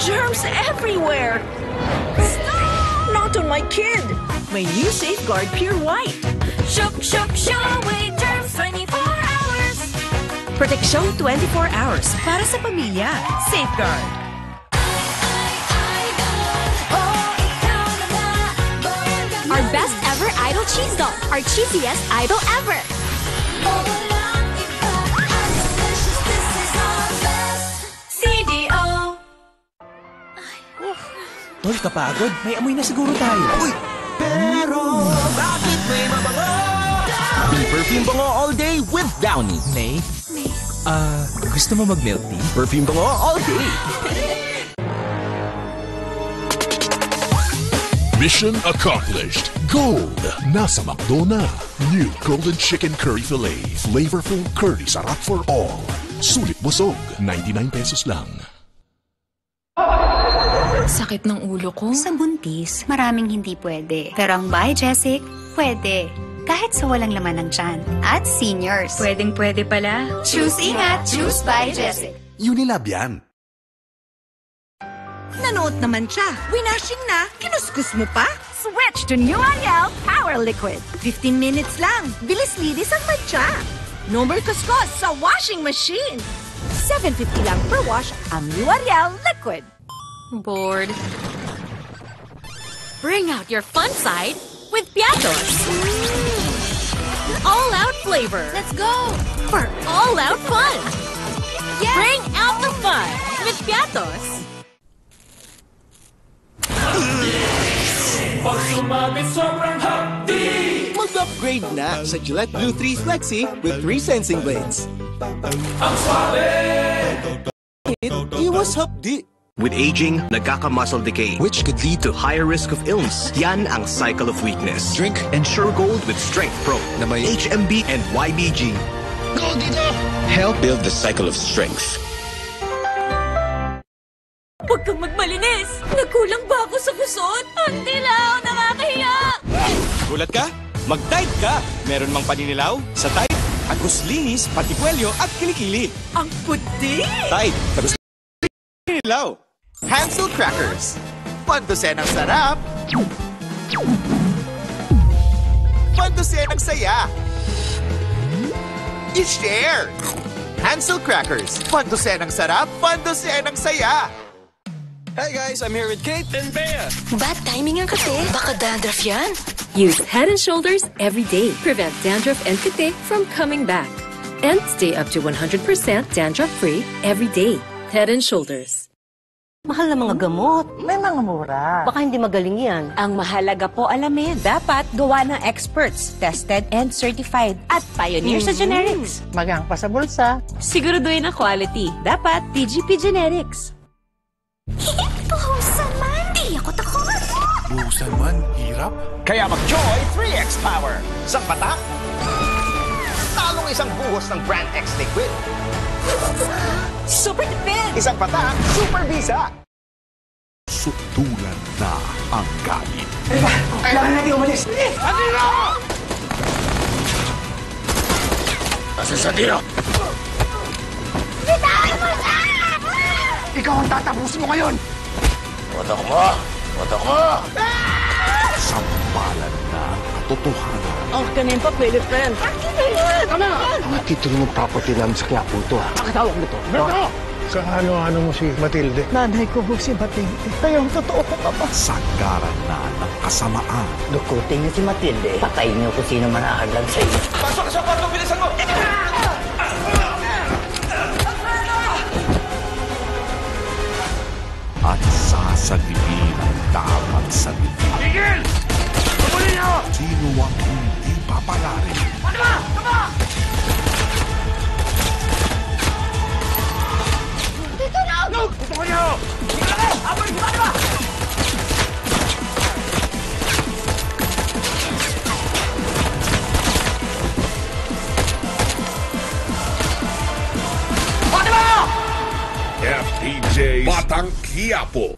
Germs everywhere! Stop! Not on my kid! My new Safeguard Pure White. Shook, away germs 24 hours. Proteksyon 24 hours para sa pamilya. Safeguard. Our best ever idol cheese doll. Our cheesiest idol ever. CDO. Tol, kapagod. May amoy na siguro tayo. Uy! Pero bakit may mabango? Be perfume bango all day with Downy. May? Gusto mo mag-milk tea? Perfume bango all day. Mission accomplished. Gold. Nasa McDo na. New Golden Chicken Curry Filet. Flavorful curry sarap for all. Sulit busog. 99 pesos lang. Sakit ng ulo ko. Sa buntis, maraming hindi pwede. Pero ang Biogesic, pwede. Kahit sa walang laman ng tiyan. At seniors. Pwedeng-pwede pala. Choose ingat, choose Biogesic. Unilab yan. Nanood naman siya. Winashing na, kinuskus mo pa. Switch to New Ariel Power Liquid. 15 minutes lang. Bilis-linis ang matcha. No more kuskus sa washing machine. $7.50 lang per wash ang New Ariel Liquid. Bored. Bring out your fun side with Piatos. All-out flavor. Let's go. For all-out fun. Yes. Bring out the fun with Piatos. Pag sumabit sobrang hapdi. Mag-upgrade na sa Gillette Blue 3 Flexi with 3 sensing blades. Ang suabe! Iwas hapdi. With aging, nagkaka-muscle decay, which could lead to higher risk of illness. Yan ang cycle of weakness. Drink Ensure Gold with Strength Pro na may HMB and YBG. Gold dito! Help build the cycle of strength. Huwag kang magmalinis. Nagkulang ba ako sa kusot? Ang dilaw, nakakahiya. Gulat ka? Mag-Tide ka! Meron mang paninilaw sa Tide, agos linis, pati kwelyo at kilikili. Ang puti! Tide, agos paninilaw. Hansel Crackers. Pandosenang sarap. Pandosenang saya. I-share. Hansel Crackers. Pandosenang sarap, pandosenang saya. Hey guys, I'm here with Kate and Bea. Bad timing ang kate. Baka dandruff yan. Use Head & Shoulders every day. Prevent dandruff and kate from coming back. And stay up to 100% dandruff-free every day. Head & Shoulders. Mahal na mga gamot. May mga mura. Baka hindi magaling yan. Ang mahalaga po alamin, dapat gawa ng experts, tested and certified, at pioneer sa generics. Magang pa sa bulsa. Siguraduhin ang quality. Dapat TGP Generics. Buhusan man, di ako takot. Buhusan man, hirap. Kaya mag-Joy 3X Power. Isang patak, talong isang buhos ng Brand X Liquid. Super tipid. Isang patak, Super Visa. Sutulan na ang galit. Kailangan natin umalis. Sandiro! Kasi Sandiro! Bitawan mo siya! Ikaw ang tatapusin mo ngayon. Watak mo! Watak mo! Sampalan na ang katotohanan. Ang kanin pa, pwede friend. Tama! Mga titulo ng property namin sa Quiapo ito. Pakitawag nito. Berto! Sa ano mo si Matilde? Nanay ko po si Matilde. Kaya ang totoo ko pa ba? Sagaran na ng kasamaan. Dukutin niyo si Matilde. Patayin niyo kung sino man ahaglan sa iyo. Pasok sa kwarto, bilisan mo! At sasagihin ang dapat sagihin. Tigil! Tumuli niyo! Sino ang hindi papalarin? Tama! Tama! Dito na! No! Gusto ko niyo! Tigil ako! Habol! Di ba? FPJ Batang Quiapo.